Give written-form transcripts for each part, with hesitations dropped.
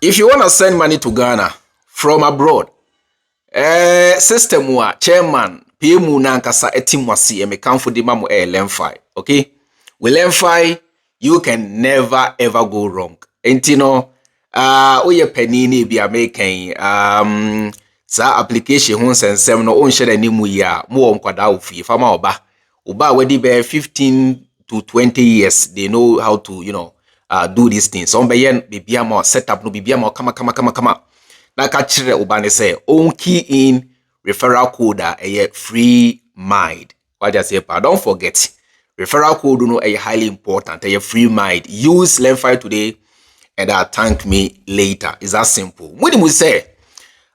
If you want to send money to Ghana from abroad, system wa chairman PMU nankasa etimwasi me kanfo de mamo LM5. Okay? With LM5, you can never ever go wrong. Entino oye penini bi American sa application hun sensem no on share ni mu ya mo nkwada ofi fama oba wedi be 15 to 20 years they know how to do these things. So be bibia mo set up no bibia mo kama na ka kire oba ne say on key in referral code a Freemind. What I say, don't forget referral code no a highly important. A Freemind. Use LM5 today and thank me later. Is that simple? What do we say?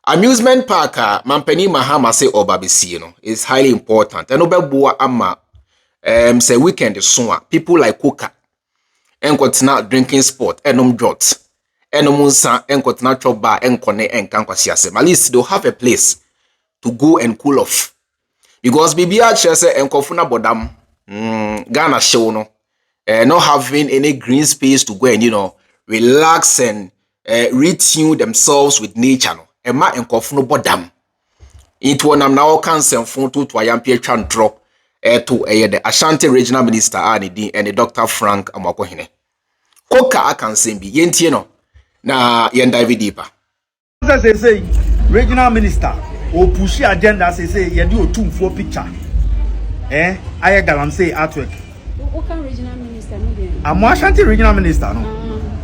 Amusement park mampeni mahama say obabisi is highly important. And obeboa ama say weekend so people like Koka enkotina drinking sport enom drot enomunsa enkotina chop bar enkone enkankwasi ase. At least they'll have a place to go and cool off. Because bibia say enkofuna bodam Ghana show no not having any green space to go and relax and retune themselves with nature no. Ema enkofuna bodam. Into nam now cancel phone to ayampe twan drop to the Ashanti regional minister and the Dr. Frank Amoakohene. Koka akansen bi yentie no na yen dive deeper. Say regional minister or push agenda say you do Otumfuo picture. I galamsey artwork. What can regional minister? I'm Ashanti regional minister no.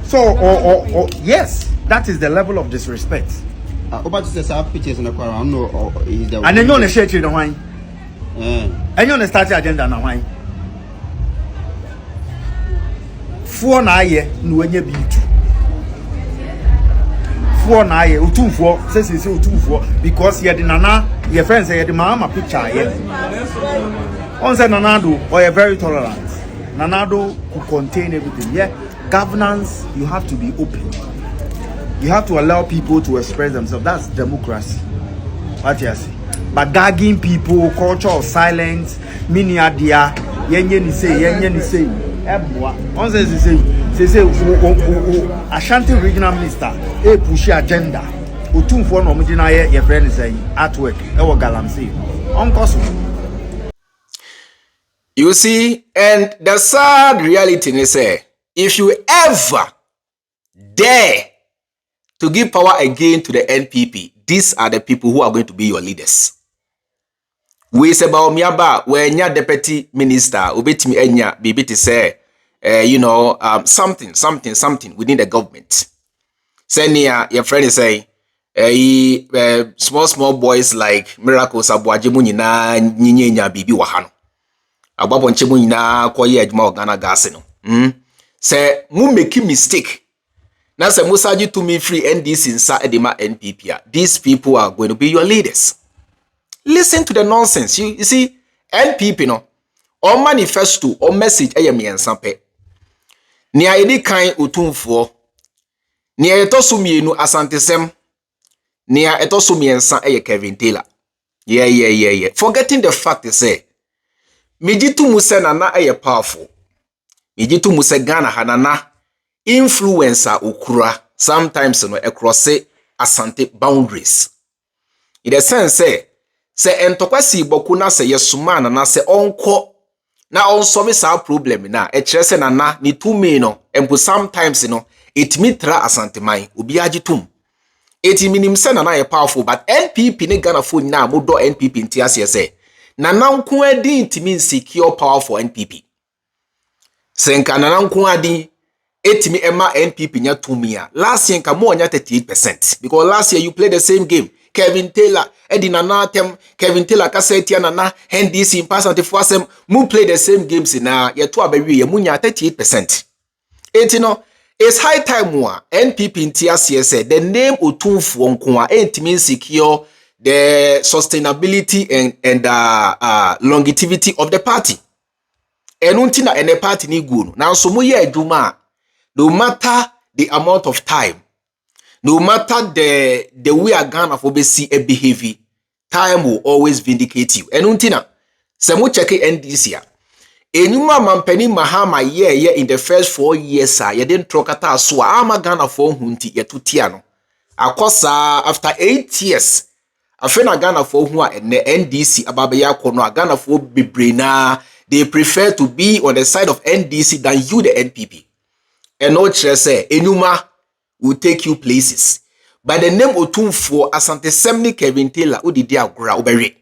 So yes, that is the level of disrespect. About to say pictures in the car, I know is the and then you on the share the wine. And you on the start agenda na wine. For na ye no enye bi tu. For na ye Otumfuo say Otumfuo because ye the nana your friends say ye the mama picture ye. On say nana do or you very tolerant. Nana do could contain everything. Yeah, governance you have to be open. You have to allow people to express themselves. That's democracy. What you say? But gagging people, culture of silence, mini adia, yenye ni say. On says say Ashanti regional minister push agenda. Otumfuo no mujina ye friend say artwork e galamsey. You see, and the sad reality is if you ever dare to give power again to the NPP, these are the people who are going to be your leaders. We say about miaba when your deputy minister ubetimi enya bibi to say something within the government. Say near your friend is say small boys like miracles abuajimu nyina nyenya bibi wahano. Ababonchemu nyina koye adwuma Ghana gas no. Say mu make mistake. Now say musaji to me free NDC'S edema NPP. These people are going to be your leaders. Listen to the nonsense. You see, NPP no, or manifesto or message miensampe. Nia edi kain Otumfuo. Nia etosu mienu Asante sem. Nia etosu miensa Kevin Taylor. Yeah. Forgetting the fact is say, mijitu muse nana powerful. Mijitu muse Ghana hanana influencer ukura sometimes across Asante boundaries. In the sense say entokwasi boku na say yesuma na say onko na onsolve sa problem na kire se na ni tumi no empo sometimes it mitra Asante man obi agitum it minim se na ye powerful but NPP ne Ghana fo na modo NPP ntiase say na nko adi intimi secure power for NPP senka na nko adi etimi ema NPP nya tumia last year nka mo nya 38% because last year you played the same game. Kevin Taylor edinana tem Kevin Taylor kasetia nana NDC in pass anti forcem mu play the same games na ye to abawie ye munya 38%. It's high time wa NPP ntia say the name Otumfuo nko entimi secure the sustainability and longevity of the party. Enunti na ene party ni gu now so mu ye adwuma no matter the amount of time, no matter the way a Ghana for see a behavior, time will always vindicate you. And untina, se mo check NDC Enuma mampeni Mahama ye in the first 4 years ye didn't trokata so ama Ghana for hunti ye tutiano. Akosa after 8 years afena Ghana for who and the NDC ababaya kono Ghana for bibrina they prefer to be on the side of NDC than you the NPP. And no say Enuma will take you places. By the name Otumfuo Asante Semni Kevin Taylor udidi agora obere.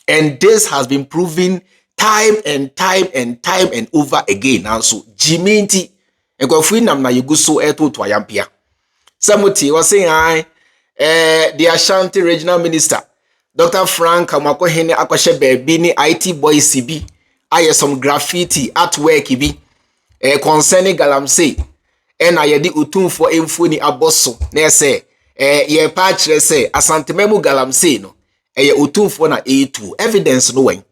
And this has been proven time and over again. And so Jiminti and Kofi nam na yuguso eto to ayampia. Samuti was saying the Ashanti regional minister Dr. Frank Amoakohene akwahye baby ni IT boy CB aye some graffiti artwork bi concerning galamsey na yedi Otumfuo emfoni aboso na ese ye pa kire se asantememu galamsey no Otumfuo na A2 evidence no when.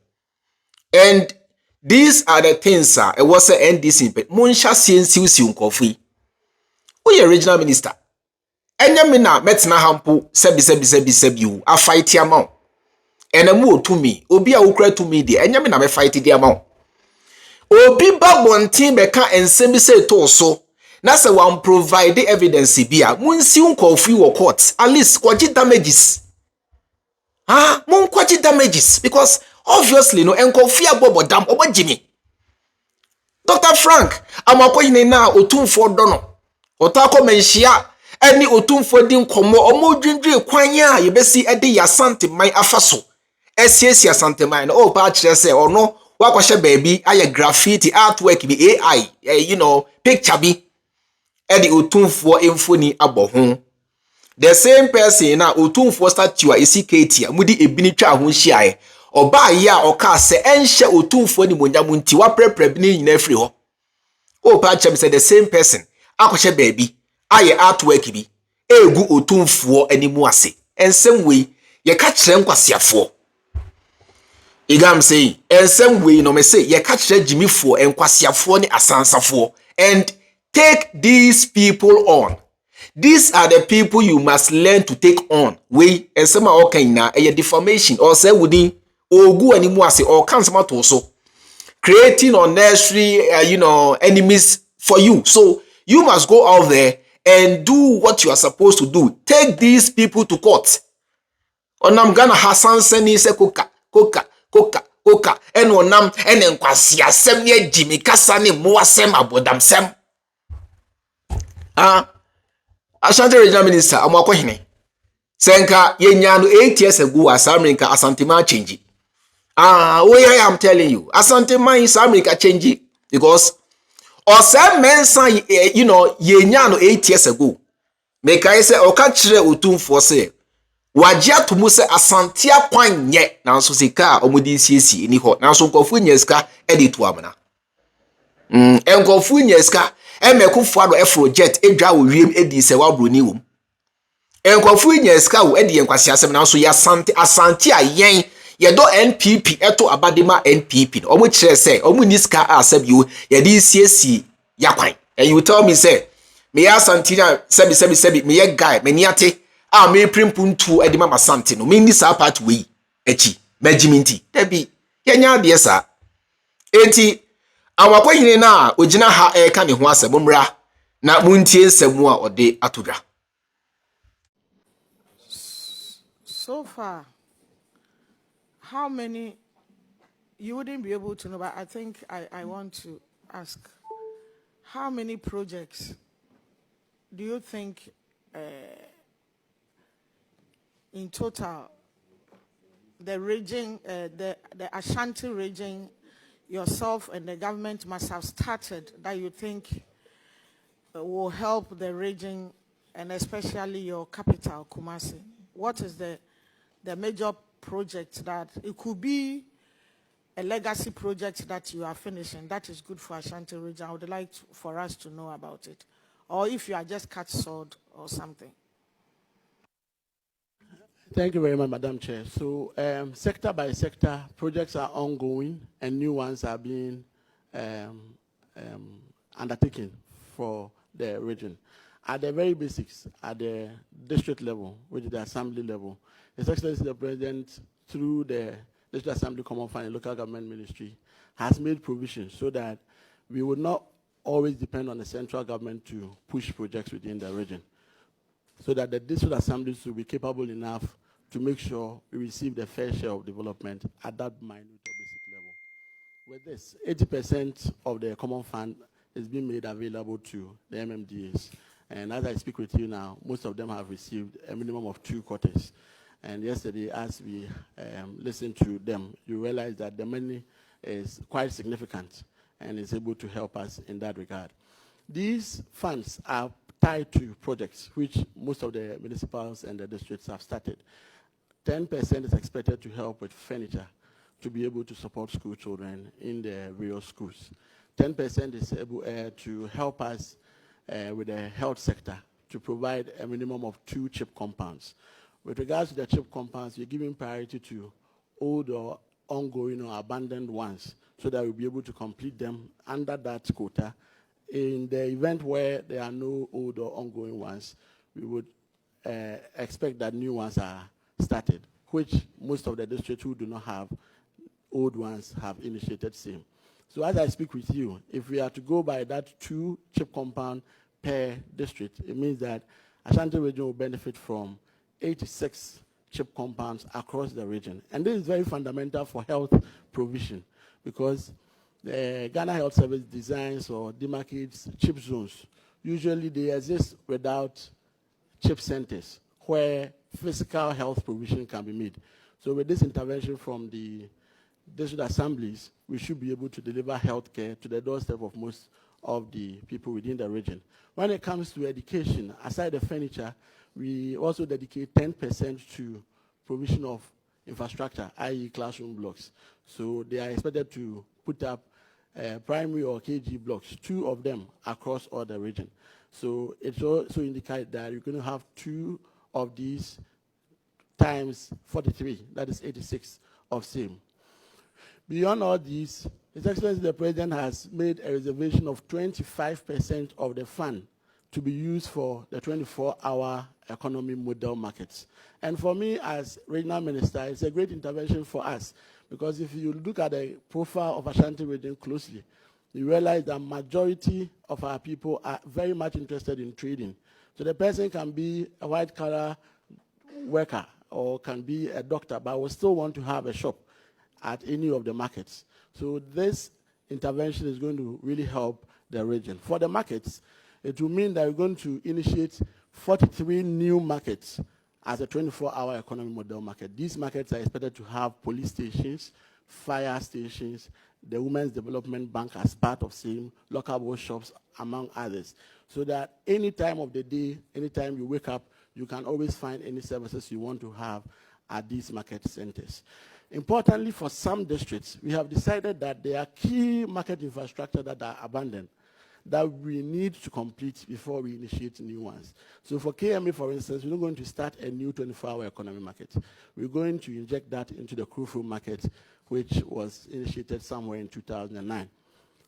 And these are the things it was a NDC but munsha siensiusi nkofui we regional minister enya me na metina hampo sebi u a fight amount enemu otumi obi a wukra tumi de enya me na me fight de amount obi ba bontin be ka ensem bi say to so na say wan provide evidence bi a munsi nkofui wo court at least kwaji damages mon kwaji damages because obviously no nkofui abobo dam obajimi Dr. Frank Amoakohene na Otumfuo dono otako menhia ani Otumfuo din komo omodwindwe kwanya yebesi ede ya Asante man afaso esiesi Asante man no pa kire se ono wakwahye baby aye graffiti artwork bi AI picture bi ede Otumfuo emfoni aboho the same person na Otumfuo statue a esiketi a mudi ebini twa ho hyiae oba ya oka se enhye Otumfuo ni monyamu nti waprepre bi ni nyina firi ho pa chem say the same person akwahye baby aye artwork bi egu Otumfuo animu ase ensem we ye ka kire nkwasiafo igam say ensem we no me say ye ka kire jimifo enkwasiafo ni asansafo and take these people on. These are the people you must learn to take on. We ensem a okan na a defamation or say wudi ogu animu ase or kansama to so creating unnecessary enemies for you. So you must go out there and do what you are supposed to do. Take these people to court. Onam Ghana Hassan Seni se koka. En onam en enkwasi asem ye Jimmy kasa ne mo asem abodam sem. Ashanti regional minister Amoakohene. Senka yenya no 8 years ago as America Asante man change. I am telling you, Asante man is America change because or some men say yenya no 8 years ago. Make I say oka kire Otumfuo say wagya to mu say Asante akwan nye na so sika omudi siesi ni ho na so nkofu nyeska edit amana enkofu nyeska emekufo ado project edwa wo wiem edi se wa broni wom enkofu nyeska wo edi enkwasi asem na so ya Asante ayen yedo NPP eto abadema NPP no omo kire say omo niska asabio yedi siesi yakwan and you tell me say me Asante na sebi me ye guy me niate me primpuntu edima Asante no me ni sa part we echi majiminti debi yenya de sa enti Amoakohene na ogina ha ka ne ho asem mra na muntie nsemu a ode atodwa. So far, how many you wouldn't be able to know, but I think I want to ask, how many projects do you think in total the region, the Ashanti region, yourself and the government must have started that you think will help the region and especially your capital, Kumasi? What is the major project that it could be a legacy project that you are finishing that is good for Ashanti region? I would like for us to know about it. Or if you are just cut short or something. Thank you very much, Madam Chair. So sector by sector, projects are ongoing and new ones are being undertaken for the region. At the very basics, at the district level, which is the assembly level, His Excellency the President, through the District Assembly Common Fund and Local Government Ministry has made provisions so that we would not always depend on the central government to push projects within the region, so that the district assemblies will be capable enough to make sure we receive the fair share of development at that minute or basic level. With this, 80% of the common fund is being made available to the MMDAs. And as I speak with you now, most of them have received a minimum of 2 quarters. And yesterday, as we listened to them, you realize that the money is quite significant and is able to help us in that regard. These funds are tied to projects which most of the municipals and the districts have started. 10% is expected to help with furniture to be able to support school children in the various schools. 10% is able to help us with the health sector to provide a minimum of 2 CHIP compounds. With regards to the CHIP compounds, we're giving priority to old or ongoing or abandoned ones so that we'll be able to complete them under that quota. In the event where there are no old or ongoing ones, we would expect that new ones are started, which most of the districts who do not have old ones have initiated same. So as I speak with you, if we are to go by that 2 CHIP compound per district, it means that Ashanti region will benefit from 86 CHIP compounds across the region. And this is very fundamental for health provision, because the Ghana Health Service designs or demarcates CHIP zones. Usually they exist without CHIP centers where physical health provision can be made. So with this intervention from the district assemblies, we should be able to deliver health care to the doorstep of most of the people within the region. When it comes to education, aside the furniture, we also dedicate 10% to provision of infrastructure, i.e. classroom blocks. So they are expected to put up primary or KG blocks, 2 of them across all the region. So it also indicates that you're going to have 2 of these times 43, that is 86 of same. Beyond all these, His Excellency the President has made a reservation of 25% of the fund to be used for the 24-hour economy model markets. And for me as regional minister, it's a great intervention for us, because if you look at the profile of Ashanti region closely, you realize that majority of our people are very much interested in trading. So the person can be a white-collar worker or can be a doctor, but will still want to have a shop at any of the markets. So this intervention is going to really help the region. For the markets, it will mean that we're going to initiate 43 new markets as a 24-hour economy model market. These markets are expected to have police stations, fire stations, the Women's Development Bank as part of same, local workshops, among others. So that any time of the day, anytime you wake up, you can always find any services you want to have at these market centers. Importantly, for some districts, we have decided that there are key market infrastructure that are abandoned that we need to complete before we initiate new ones. So for KMA, for instance, we're not going to start a new 24-hour economy market. We're going to inject that into the Krufu market, which was initiated somewhere in 2009,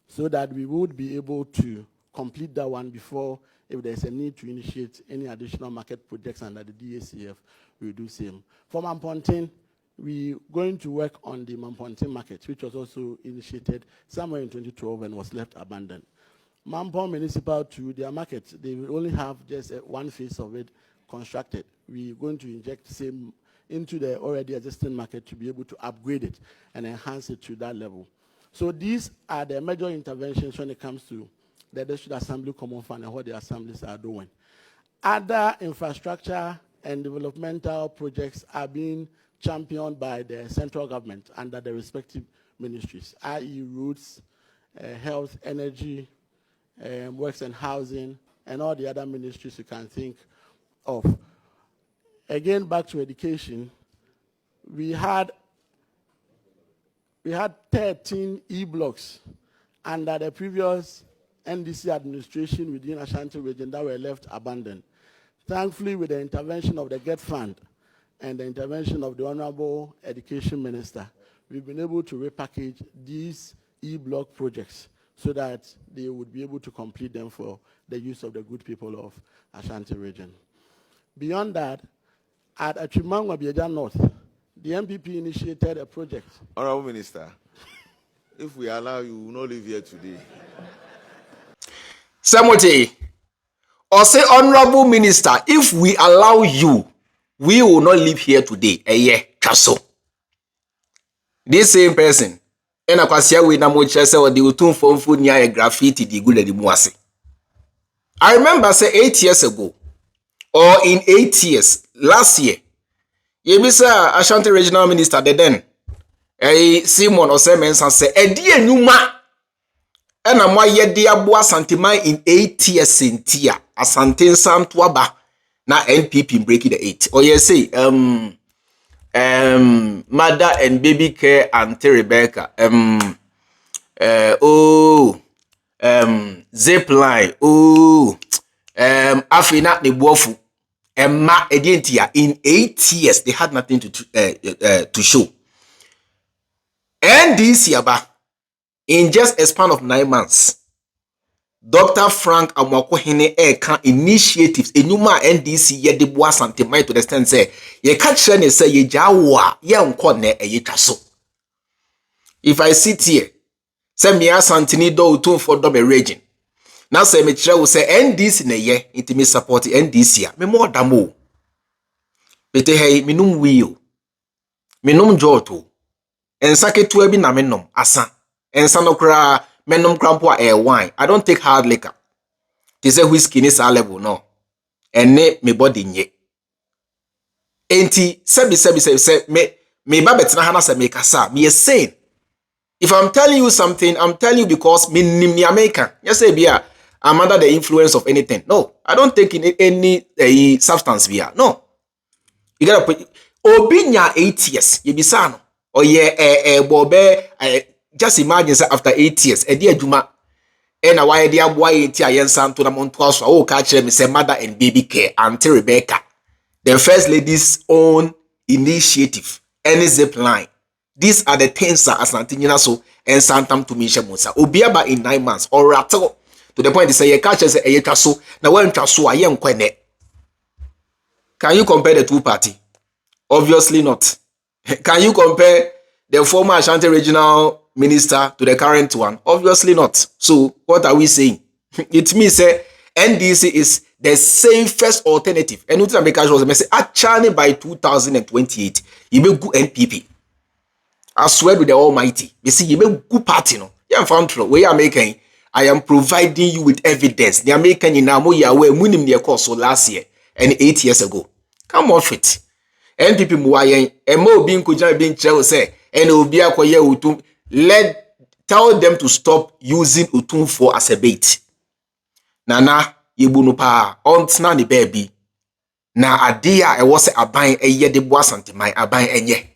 so that we would be able to complete that one before, if there's a need to initiate any additional market projects under the DACF, we'll do same. For Mampontin, we're going to work on the Mampontin market, which was also initiated somewhere in 2012 and was left abandoned. Mampong Municipal, to their market, they will only have just one phase of it constructed. We're going to inject same into the already existing market to be able to upgrade it and enhance it to that level. So these are the major interventions when it comes to the District Assembly Common Fund and what the assemblies are doing. Other infrastructure and developmental projects are being championed by the central government under the respective ministries, i.e. roads, health, energy, works and housing, and all the other ministries you can think of. Again, back to education, we had 13 e-blocks under the previous NDC administration within Ashanti region that were left abandoned. Thankfully, with the intervention of the GET Fund and the intervention of the Honorable Education Minister, we've been able to repackage these e-block projects so that they would be able to complete them for the use of the good people of Ashanti region. Beyond that, at Achimangwa Bieja North, the NPP initiated a project. Honorable Minister, if we allow you, we will not live here today. Samote, or say, Honorable Minister, if we allow you, we will not live here today. Chaso. This same person, and akwasia we na mo chese o di Otumfuo mfu nya graffiti di gule di muase. I remember say 8 years ago, or in 8 years, last year, Yebisa Ashanti Regional Minister then, Simon Osei Mensa say, Edi enuma, ena mwa yedi abua santimai in 8 years in tia, Asante Santuaba, na NPP breaking the 8. Or you say, mother and baby care Auntie Rebecca, zipline, Afrina ne bofu, ma edientia in 8 years they had nothing to show. NDC aba in just a span of 9 months. Dr. Frank Amoakohene initiatives enuma NDC ye de boa santemai to the extent say ye catch ne say ye jawa ye nko ne twaso. If I sit here say me Asantini do Otumfuo do be region. Now say me kire wo say NDC ne ye intimi support NDC a me more damo. Bete hey minum wiyo. Minum joto. Ensaketu bi na menom asa. Ensa no kra menom krampo a wine. I don't take hard liquor. They say whiskey is a level no. Ene me body nye. Enti sebi me ba betina hana se me kasa. Me saying if I'm telling you something, I'm telling you because me ni American. Yes say bia I'm under the influence of anything. No, I don't take in any substance via. No. You gotta put obinya 8 years. You be sano. Or bobe just imagine say after 8 years, a dear Juma and a why dear boy tia santo na montoaso oh catch me say mother and baby care Auntie Rebecca. The first lady's own initiative, any zip line. These are the things that Asante so and Santam to Misha Musa. Obiaba in 9 months or rattle to the point they say ye catch say a yetaso na when traso a yen kwene. Can you compare the two parties? Obviously not. Can you compare the former Ashanti regional minister to the current one? Obviously not. So what are we saying? It means NDC is the safest alternative. And what America was say actually by 2028, you may go NPP. I swear with the Almighty. You see, you may go party no. Yeah, found we are making. I am providing you with evidence. The American in Amoya were winning their course last year and 8 years ago. Come off it. NPP muwayen emo bi nkuja bi nche say and obi akoye Otum tell them to stop using Otumfuo as a bait. Nana yebunu pa ontna ni baby na ade a ewo se aban eye de boa santemai aban enye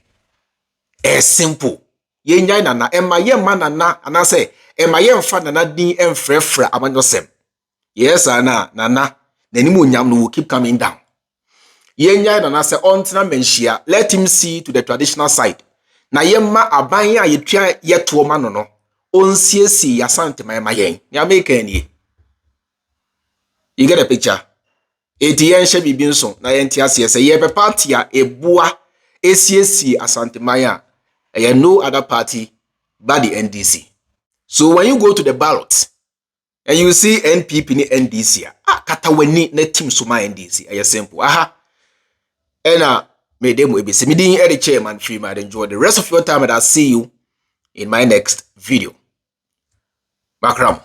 simple ye nyai nana ema ye ma nana ana say ema ye mfa nana din emfrefra amanyosem yes ana nana nanimu nyam no will keep coming down. Yenya na na se ontina menhia, let him see to the traditional side. Na yemma aban a yetwa yeto ma no no. Onsiesi Asante ma yen. Ya make any. You get a picture? Etiyen she bibi nso na yenti ase se ye be party a ebua esiesi Asante Maya. No other party but the NDC. So when you go to the ballot and you see NPP ni NDC, kataweni na team suma NDC. Ay simple. And may them be submitting the chairman Freemind. Enjoy the rest of your time and I'll see you in my next video. Bakram.